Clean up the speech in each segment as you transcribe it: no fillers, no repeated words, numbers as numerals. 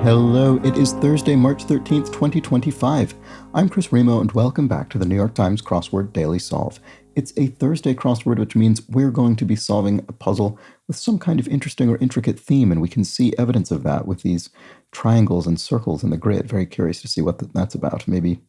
Hello, it is Thursday, March 13th, 2025. I'm Chris Remo, and welcome back to the New York Times Crossword Daily Solve. It's a Thursday crossword, which means we're going to be solving a puzzle with some kind of interesting or intricate theme, and we can see evidence of that with these triangles and circles in the grid. Very curious to see what that's about. Maybe,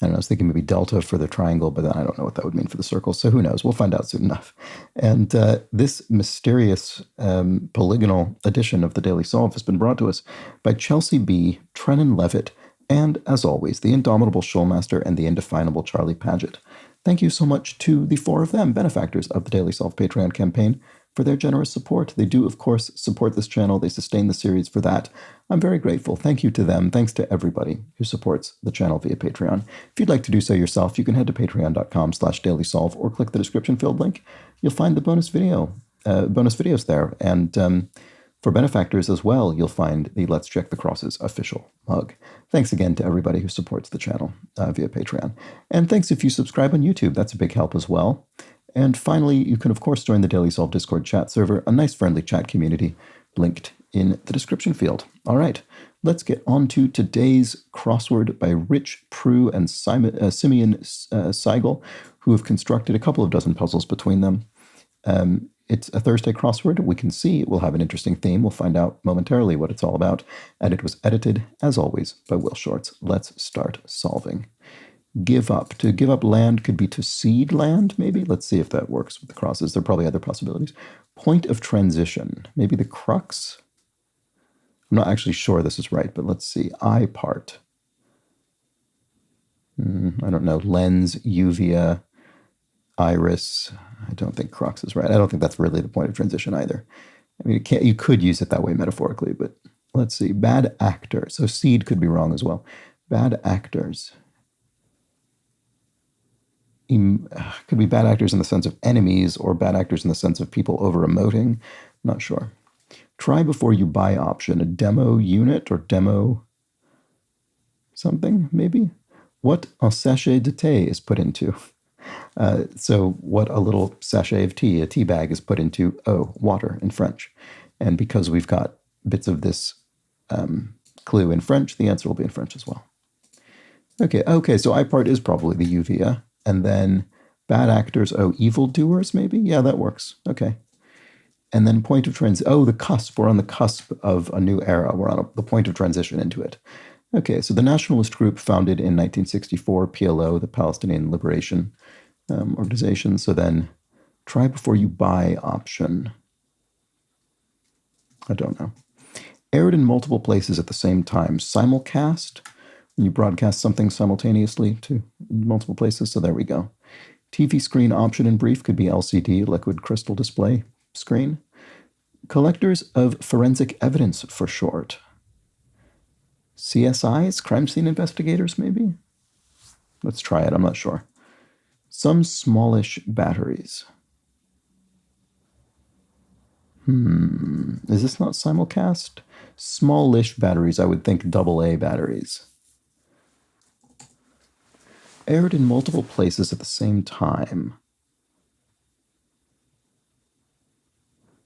I don't know, I was thinking maybe delta for the triangle, but then I don't know what that would mean for the circle, so who knows? We'll find out soon enough. And this mysterious polygonal edition of the Daily Solve has been brought to us by Chelsea B., Trennan Levitt, and, as always, the indomitable Shoalmaster and the indefinable Charlie Paget. Thank you so much to the four of them, benefactors of the Daily Solve Patreon campaign, for their generous support. They do, of course, support this channel. They sustain the series for that. I'm very grateful. Thank you to them. Thanks to everybody who supports the channel via Patreon. If you'd like to do so yourself, you can head to patreon.com/dailysolve or click the description field link. You'll find the bonus videos there. And for benefactors as well, you'll find the Let's Check the Crosses official mug. Thanks again to everybody who supports the channel via Patreon. And thanks if you subscribe on YouTube. That's a big help as well. And finally, you can, of course, join the Daily Solve Discord chat server, a nice friendly chat community linked in the description field. All right, let's get on to today's crossword by Rich Prue and Simeon Seigel, who have constructed a couple of dozen puzzles between them. It's a Thursday crossword. We can see it will have an interesting theme. We'll find out momentarily what it's all about. And it was edited, as always, by Will Shorts. Let's start solving. Give up. To give up land could be to cede land, maybe. Let's see if that works with the crosses. There are probably other possibilities. Point of transition. Maybe the crux. I'm not actually sure this is right, but let's see. I part. I don't know. Lens, uvea, iris. I don't think crux is right. I don't think that's really the point of transition either. I mean, you could use it that way metaphorically, but let's see. Bad actor. So cede could be wrong as well. Bad actors. Could be bad actors in the sense of enemies or bad actors in the sense of people over-emoting. Not sure. Try before you buy option. A demo unit or demo something, maybe? What un sachet de thé is put into. So what a little sachet of tea, a tea bag, is put into, water in French. And because we've got bits of this clue in French, the answer will be in French as well. Okay, so I part is probably the uvea. And then bad actors, evildoers maybe? Yeah, that works. Okay. And then point of the cusp. We're on the cusp of a new era. We're on the point of transition into it. Okay, so the nationalist group founded in 1964, PLO, the Palestinian Liberation Organization. So then try before you buy option. I don't know. Aired in multiple places at the same time. Simulcast. When you broadcast something simultaneously to multiple places. So there we go. TV screen option in brief could be LCD, liquid crystal display screen. Collectors of forensic evidence for short. CSIs, crime scene investigators maybe? Let's try it, I'm not sure. Some smallish batteries. Is this not simulcast? Smallish batteries, I would think AA batteries. Aired in multiple places at the same time.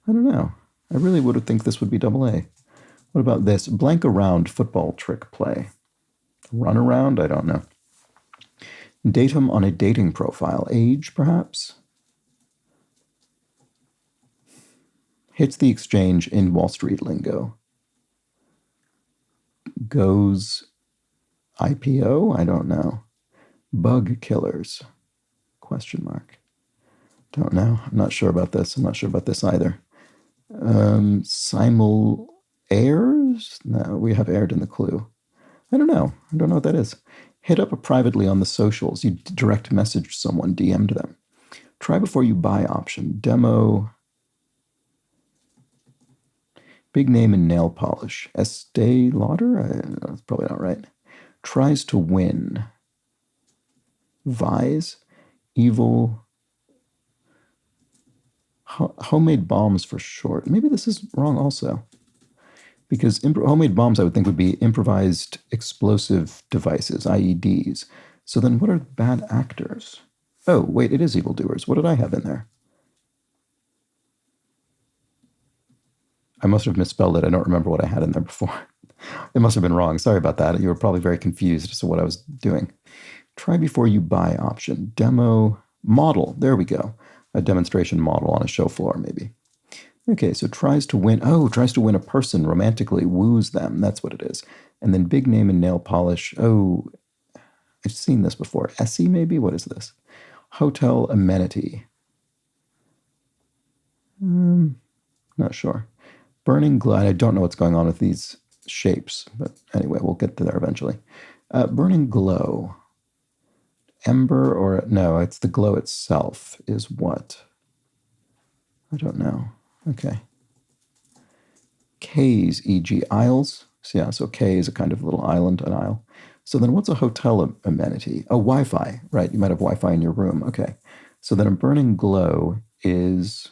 I don't know. I really would think this would be AA. What about this? Blank around football trick play. Run around? I don't know. Datum on a dating profile. Age, perhaps? Hits the exchange in Wall Street lingo. Goes IPO? I don't know. Bug killers? Question mark. Don't know. I'm not sure about this. I'm not sure about this either. Simul airs? No, we have aired in the clue. I don't know. I don't know what that is. Hit up privately on the socials. You direct message someone, DM'd them. Try before you buy option. Demo. Big name in nail polish. Estee Lauder? That's probably not right. Tries to win. Vise, evil, homemade bombs for short. Maybe this is wrong also. Because homemade bombs, I would think, would be improvised explosive devices, IEDs. So then what are bad actors? Oh, wait, it is evildoers. What did I have in there? I must have misspelled it. I don't remember what I had in there before. It must have been wrong. Sorry about that. You were probably very confused as to what I was doing. Try before you buy option. Demo model. There we go. A demonstration model on a show floor, maybe. Okay, so tries to win. Oh, tries to win a person romantically, woos them. That's what it is. And then big name and nail polish. Oh, I've seen this before. Essie, maybe? What is this? Hotel amenity. Not sure. Burning glow. I don't know what's going on with these shapes, but anyway, we'll get to there eventually. Burning glow. Ember or no, it's the glow itself is what? I don't know. Okay. Cays, e.g. isles. So yeah, so Cay is a kind of little island, an isle. So then what's a hotel amenity? Oh, Wi-Fi, right. You might have Wi-Fi in your room. Okay. So then a burning glow is,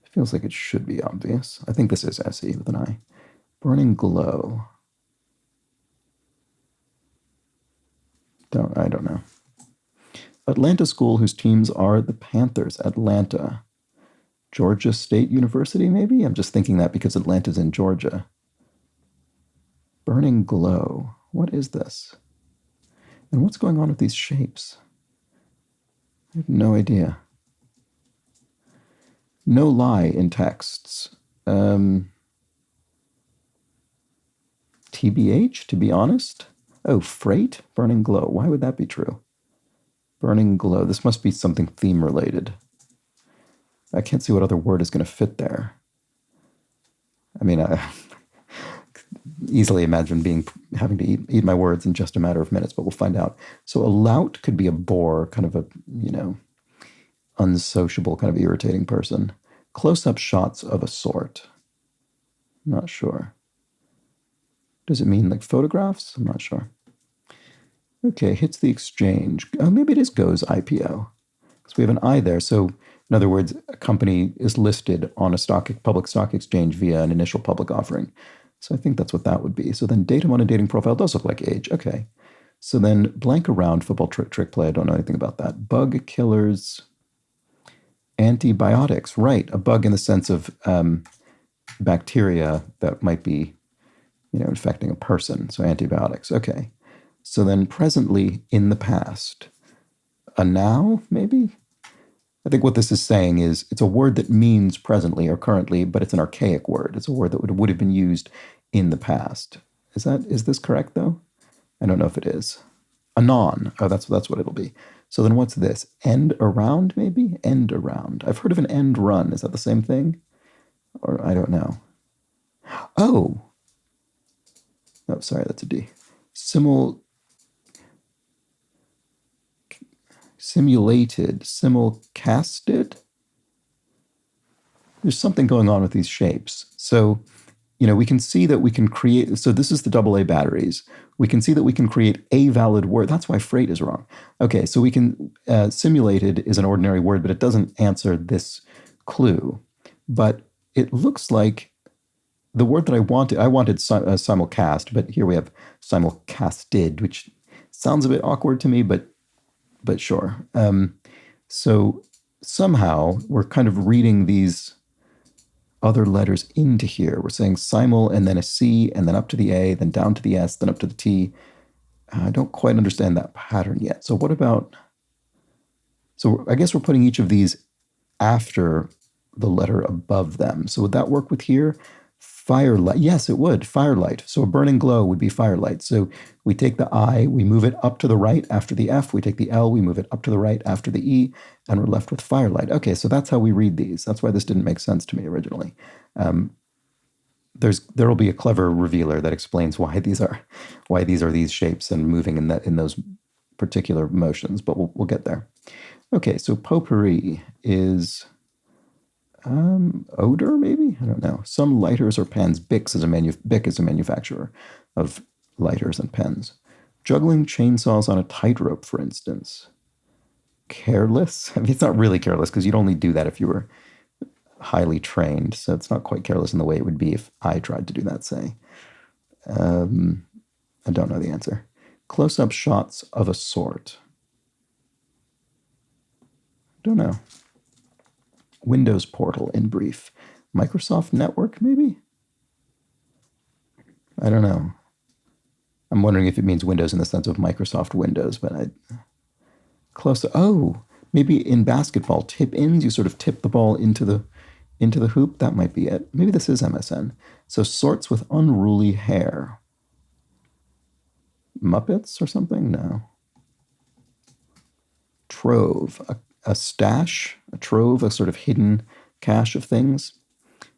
it feels like it should be obvious. I think this is SE with an I. Burning glow. I don't know. Atlanta school whose teams are the Panthers. Atlanta. Georgia State University, maybe? I'm just thinking that because Atlanta's in Georgia. Burning glow. What is this? And what's going on with these shapes? I have no idea. No lie in texts. TBH, to be honest? Oh, freight? Burning glow. Why would that be true? Burning glow. This must be something theme related. I can't see what other word is going to fit there. I mean, I easily imagine having to eat my words in just a matter of minutes, but we'll find out. So a lout could be a bore, kind of a, unsociable, kind of irritating person. Close-up shots of a sort. Not sure. Does it mean like photographs? I'm not sure. Okay, hits the exchange. Oh, maybe it is goes IPO. Because we have an I there. So in other words, a company is listed on a public stock exchange via an initial public offering. So I think that's what that would be. So then datum on a dating profile does look like age. Okay. So then blank around football trick play. I don't know anything about that. Bug killers, antibiotics. Right. A bug in the sense of bacteria that might be, infecting a person. So antibiotics. Okay. So then presently in the past. A now, maybe? I think what this is saying is it's a word that means presently or currently, but it's an archaic word. It's a word that would have been used in the past. Is this correct, though? I don't know if it is. Anon. Oh, that's what it'll be. So then what's this? End around, maybe? End around. I've heard of an end run. Is that the same thing? Or I don't know. Oh. Oh, sorry, that's a D. Simulated, simulcasted. There's something going on with these shapes. So, we can see that we can create, so this is the AA batteries. We can see that we can create a valid word. That's why freight is wrong. Okay, so we can, simulated is an ordinary word, but it doesn't answer this clue. But it looks like the word that I wanted simulcast, but here we have simulcasted, which sounds a bit awkward to me, but sure. So somehow we're kind of reading these other letters into here. We're saying simul and then a C and then up to the A, then down to the S, then up to the T. I don't quite understand that pattern yet. So so I guess we're putting each of these after the letter above them. So would that work with here? Firelight. Yes, it would. Firelight. So a burning glow would be firelight. So we take the I, we move it up to the right after the F. We take the L, we move it up to the right after the E, and we're left with firelight. Okay, so that's how we read these. That's why this didn't make sense to me originally. There will be a clever revealer that explains why these are these shapes and moving in those particular motions, but we'll get there. Okay, so potpourri is odor, maybe? I don't know. Some lighters or pens. Bic is a manufacturer of lighters and pens. Juggling chainsaws on a tightrope, for instance. Careless? I mean, it's not really careless because you'd only do that if you were highly trained. So it's not quite careless in the way it would be if I tried to do that, say. I don't know the answer. Close-up shots of a sort. Don't know. Windows portal in brief. Microsoft Network, maybe? I don't know. I'm wondering if it means Windows in the sense of Microsoft Windows, but close to, oh, maybe in basketball, tip-ins, you sort of tip the ball into the hoop. That might be it. Maybe this is MSN. So sorts with unruly hair. Muppets or something? No. Trove, a stash, a trove, a sort of hidden cache of things.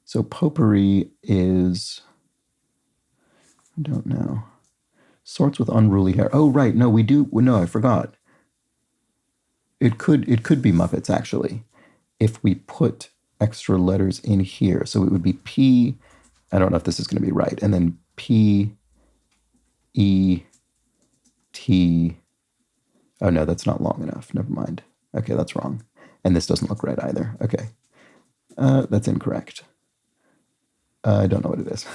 So potpourri is, I don't know. Sorts with unruly hair. Oh, right. No, we do. No, I forgot. It could be Muppets, actually, if we put extra letters in here. So it would be P, I don't know if this is going to be right, and then P, E, T. Oh, no, that's not long enough. Never mind. Okay, that's wrong. And this doesn't look right either. Okay. That's incorrect. I don't know what it is.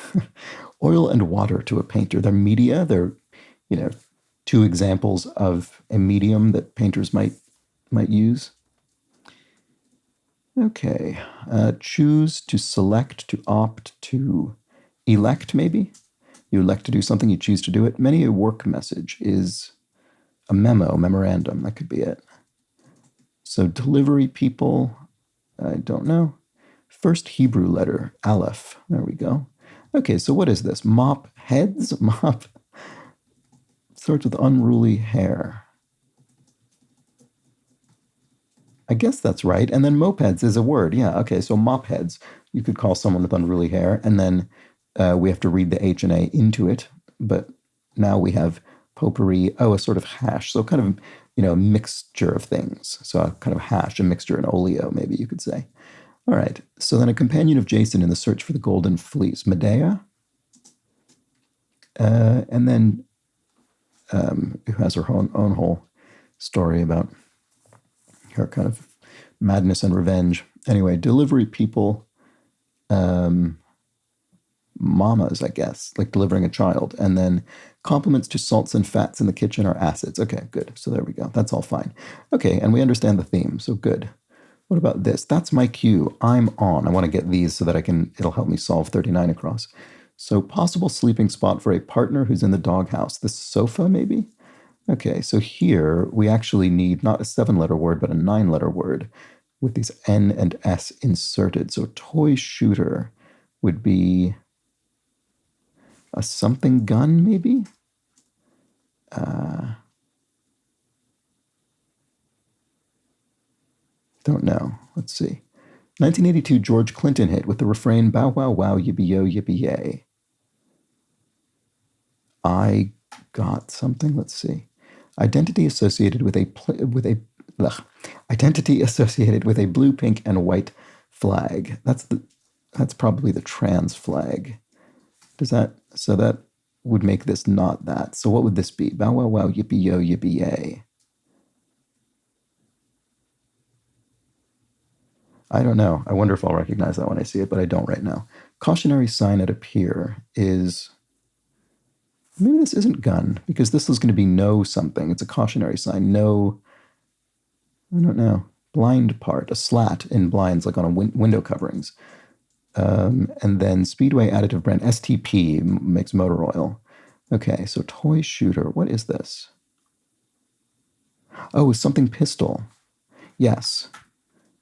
Oil and water to a painter. They're media. They're, two examples of a medium that painters might use. Okay. Choose, to select, to opt, to elect, maybe. You elect to do something, you choose to do it. Many a work message is a memorandum. That could be it. So delivery people, I don't know. First Hebrew letter, Aleph. There we go. Okay, so what is this? Mop heads? Mop starts with unruly hair. I guess that's right. And then mopeds is a word. Yeah, okay, so mop heads. You could call someone with unruly hair, and then we have to read the H and A into it. But now we have potpourri, a sort of hash. So kind of, a mixture of things. So a kind of hash, a mixture, an oleo, maybe you could say. All right, so then a companion of Jason in the search for the golden fleece, Medea. And then who has her own whole story about her kind of madness and revenge. Anyway, delivery people, mamas, I guess, like delivering a child. And then compliments to salts and fats in the kitchen are acids. Okay, good. So there we go. That's all fine. Okay, and we understand the theme, so good. What about this? That's my cue. I'm on. I want to get these so that it'll help me solve 39 across. So possible sleeping spot for a partner who's in the doghouse. This sofa, maybe? Okay, so here we actually need not a 7-letter word, but a 9-letter word with these N and S inserted. So toy shooter would be a something gun, maybe? Don't know. Let's see. 1982 George Clinton hit with the refrain, bow, wow, wow, yippee, yo, yippee, yay. I got something. Let's see. Identity associated with identity associated with a blue, pink, and white flag. That's probably the trans flag. So that would make this not that. So what would this be? Bow, wow, wow, yippee, yo, yippee, yay. I don't know. I wonder if I'll recognize that when I see it, but I don't right now. Cautionary sign at a pier is, maybe this isn't gun, because this is going to be no something. It's a cautionary sign. No, I don't know. Blind part, a slat in blinds, like on a window coverings. And then Speedway additive brand, STP, makes motor oil. Okay, so toy shooter. What is this? Oh, something pistol. Yes.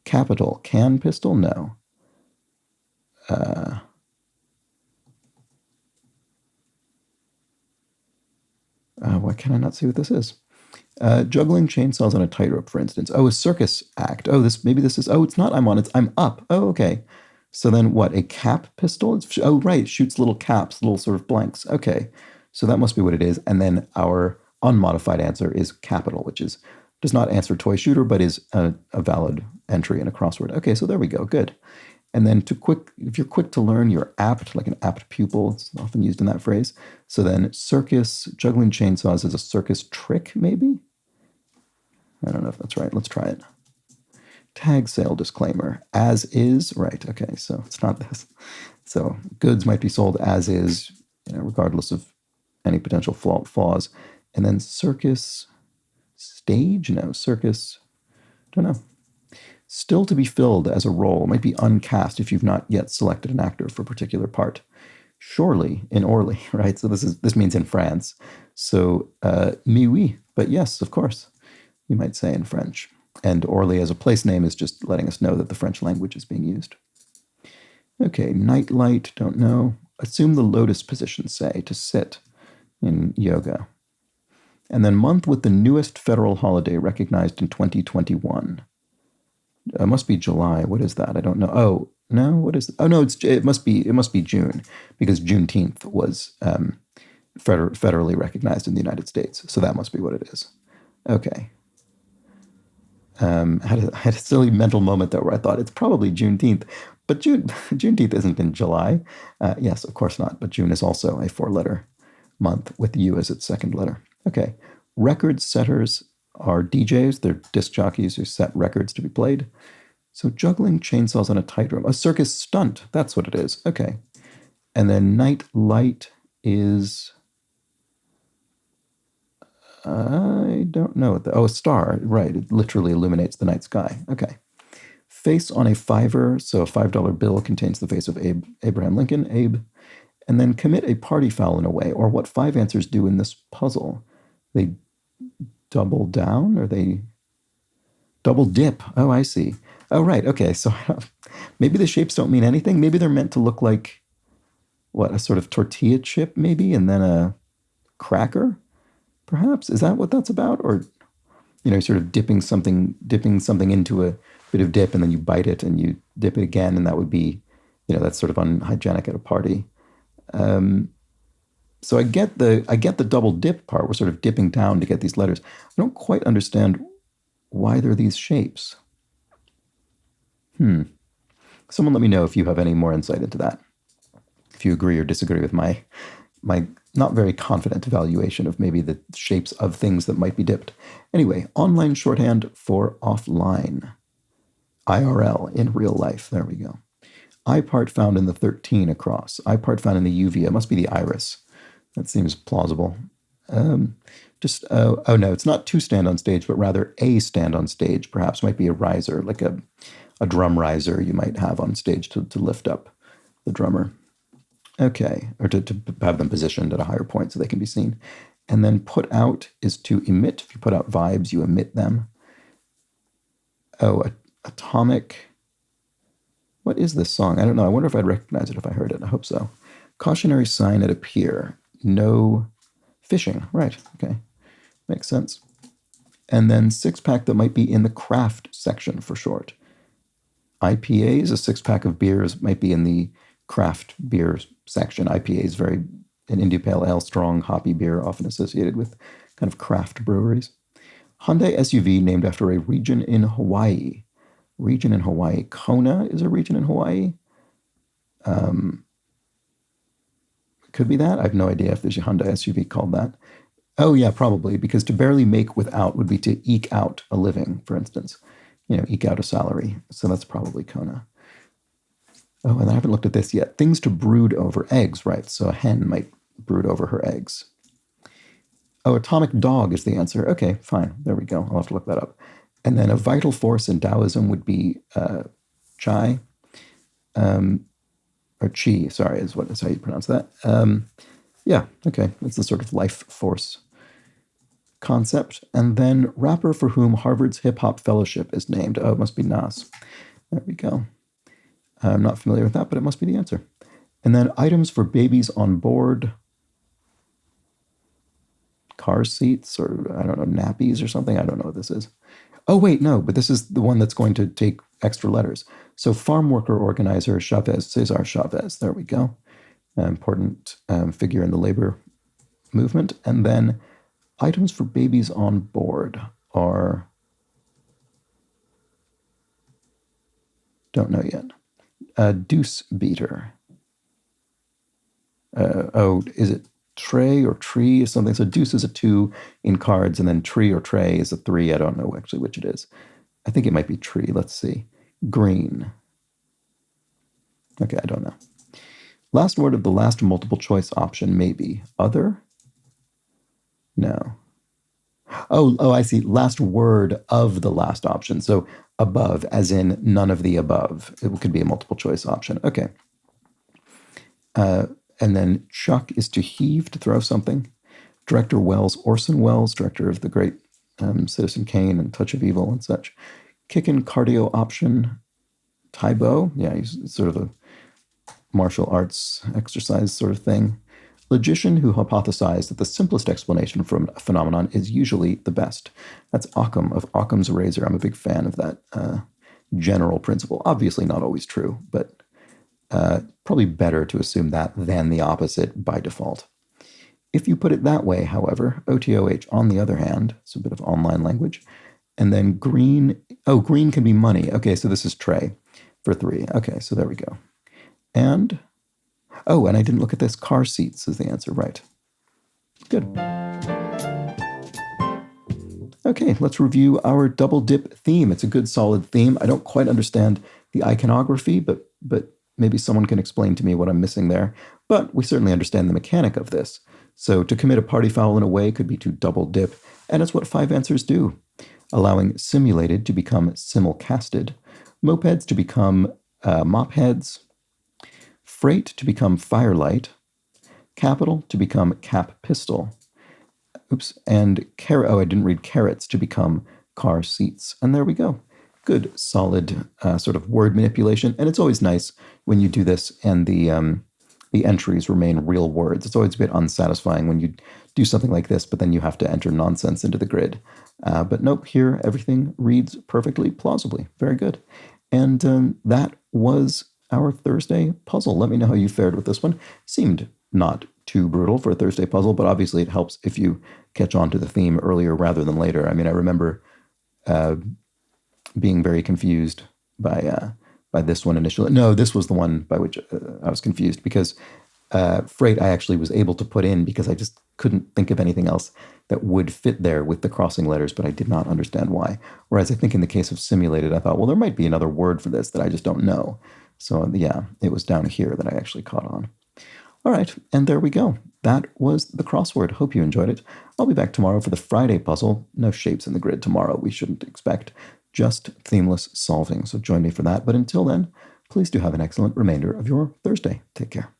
Capital. Can pistol? No. Why can I not see what this is? Juggling chainsaws on a tightrope, for instance. Oh, a circus act. Oh, maybe this is. Oh, it's not. I'm on. It's I'm up. Oh, okay. So then, what? A cap pistol? Oh, right. It shoots little caps, little sort of blanks. Okay. So that must be what it is. And then our unmodified answer is capital, which does not answer toy shooter, but is a valid entry in a crossword. Okay. So there we go. Good. And then if you're quick to learn, you're apt, like an apt pupil. It's often used in that phrase. So then circus, juggling chainsaws is a circus trick, maybe? I don't know if that's right. Let's try it. Tag sale disclaimer. As is, right, okay, so it's not this. So goods might be sold as is, regardless of any potential flaws. And then circus, stage? No, circus, don't know. Still to be filled as a role, might be uncast if you've not yet selected an actor for a particular part. Surely in Orly, right? So this means in France. So mais oui, but yes, of course, you might say in French. And Orly as a place name is just letting us know that the French language is being used. Okay, nightlight, don't know. Assume the lotus position, say, to sit in yoga. And then month with the newest federal holiday recognized in 2021. It must be July. What is that? I don't know. Oh no, what is? Oh no, it must be June because Juneteenth was federally recognized in the United States. So that must be what it is. Okay. I had a silly mental moment there where I thought it's probably Juneteenth, but Juneteenth isn't in July. Yes, of course not. But June is also a four-letter month with U as its second letter. Okay. Record setters are DJs. They're disc jockeys who set records to be played. So juggling chainsaws on a tightrope. A circus stunt. That's what it is. Okay. And then night light is... I don't know. A star. Right. It literally illuminates the night sky. Okay. Face on a fiver. So a $5 bill contains the face of Abraham Lincoln, Abe. And then commit a party foul in a way, or what 5 answers do in this puzzle. They double down, or they double dip. Oh, I see. Oh, right. Okay. So maybe the shapes don't mean anything. Maybe they're meant to look like, what, a sort of tortilla chip, maybe, and then a cracker, perhaps? Is that what that's about? Or, sort of dipping something into a bit of dip, and then you bite it and you dip it again, and that would be, that's sort of unhygienic at a party. So I get the double dip part. We're sort of dipping down to get these letters. I don't quite understand why they're these shapes. Someone let me know if you have any more insight into that. If you agree or disagree with my not very confident evaluation of maybe the shapes of things that might be dipped. Anyway, online shorthand for offline. IRL, in real life. There we go. I part found in the 13 across. I part found in the uvea. It must be the iris. That seems plausible. Oh no, it's not to stand on stage, but rather a stand on stage. Perhaps might be a riser, like a drum riser you might have on stage to lift up the drummer. Okay, or to have them positioned at a higher point so they can be seen. And then put out is to emit. If you put out vibes, you emit them. Oh, atomic. What is this song? I don't know. I wonder if I'd recognize it if I heard it. I hope so. Cautionary sign at a pier. No fishing. Right. Okay. Makes sense. And then 6-pack that might be in the craft section for short. IPAs, a 6-pack of beers, might be in the craft beer section. IPA is an India Pale Ale, strong, hoppy beer, often associated with kind of craft breweries. Hyundai SUV named after a region in Hawaii. Region in Hawaii. Kona is a region in Hawaii. Could be that. I have no idea if there's a Hyundai SUV called that. Oh, yeah, probably, because to barely make without would be to eke out a living, for instance. Eke out a salary. So that's probably Kona. Oh, and I haven't looked at this yet. Things to brood over. Eggs, right. So a hen might brood over her eggs. Oh, atomic dog is the answer. Okay, fine. There we go. I'll have to look that up. And then a vital force in Taoism would be chai. Or chi, sorry, is how you pronounce that. Yeah, okay. It's the sort of life force concept. And then rapper for whom Harvard's Hip Hop Fellowship is named. Oh, it must be Nas. There we go. I'm not familiar with that, but it must be the answer. And then items for babies on board. Car seats or, I don't know, nappies or something. I don't know what this is. Oh, wait, no, but this is the one that's going to take extra letters. So farm worker organizer Chavez, Cesar Chavez. There we go. An important figure in the labor movement. And then items for babies on board are... Don't know yet. Deuce beater. Is it tray or tree or something? So deuce is a 2 in cards, and then tree or tray is a 3. I don't know actually which it is. I think it might be tree. Let's see. Green. Okay, I don't know. Last word of the last multiple choice option, maybe. Other? No. Oh, I see. Last word of the last option. So above, as in none of the above. It could be a multiple choice option. Okay. And then chuck is to heave, to throw something. Director Wells, Orson Welles, director of the great Citizen Kane and Touch of Evil and such. Kickin' cardio option. Taibo, yeah, he's sort of a martial arts exercise sort of thing. Logician who hypothesized that the simplest explanation for a phenomenon is usually the best. That's Occam of Occam's razor. I'm a big fan of that general principle. Obviously not always true, but probably better to assume that than the opposite by default. If you put it that way, however, OTOH on the other hand, it's a bit of online language, and then green, green can be money. Okay, so this is Trey for 3. Okay, so there we go. And, and I didn't look at this. Car seats is the answer, right. Good. Okay, let's review our double dip theme. It's a good solid theme. I don't quite understand the iconography, but maybe someone can explain to me what I'm missing there. But we certainly understand the mechanic of this. So to commit a party foul in a way could be to double dip, and it's what 5 answers do, allowing simulated to become simulcasted, mopeds to become mopheads, freight to become firelight, capital to become cap pistol, and I didn't read carrots to become car seats. And there we go. Good, solid sort of word manipulation. And it's always nice when you do this and the entries remain real words. It's always a bit unsatisfying when you do something like this, but then you have to enter nonsense into the grid. But nope, here everything reads perfectly plausibly. Very good. And that was our Thursday puzzle. Let me know how you fared with this one. Seemed not too brutal for a Thursday puzzle, but obviously it helps if you catch on to the theme earlier rather than later. I mean, I remember being very confused by this one initially. No, this was the one by which I was confused because freight I actually was able to put in because I just couldn't think of anything else that would fit there with the crossing letters, but I did not understand why. Whereas I think in the case of simulated, I thought, well, there might be another word for this that I just don't know. So yeah, it was down here that I actually caught on. All right, and there we go. That was the crossword. Hope you enjoyed it. I'll be back tomorrow for the Friday puzzle. No shapes in the grid tomorrow, we shouldn't expect. Just themeless solving, so join me for that. But until then, please do have an excellent remainder of your Thursday. Take care.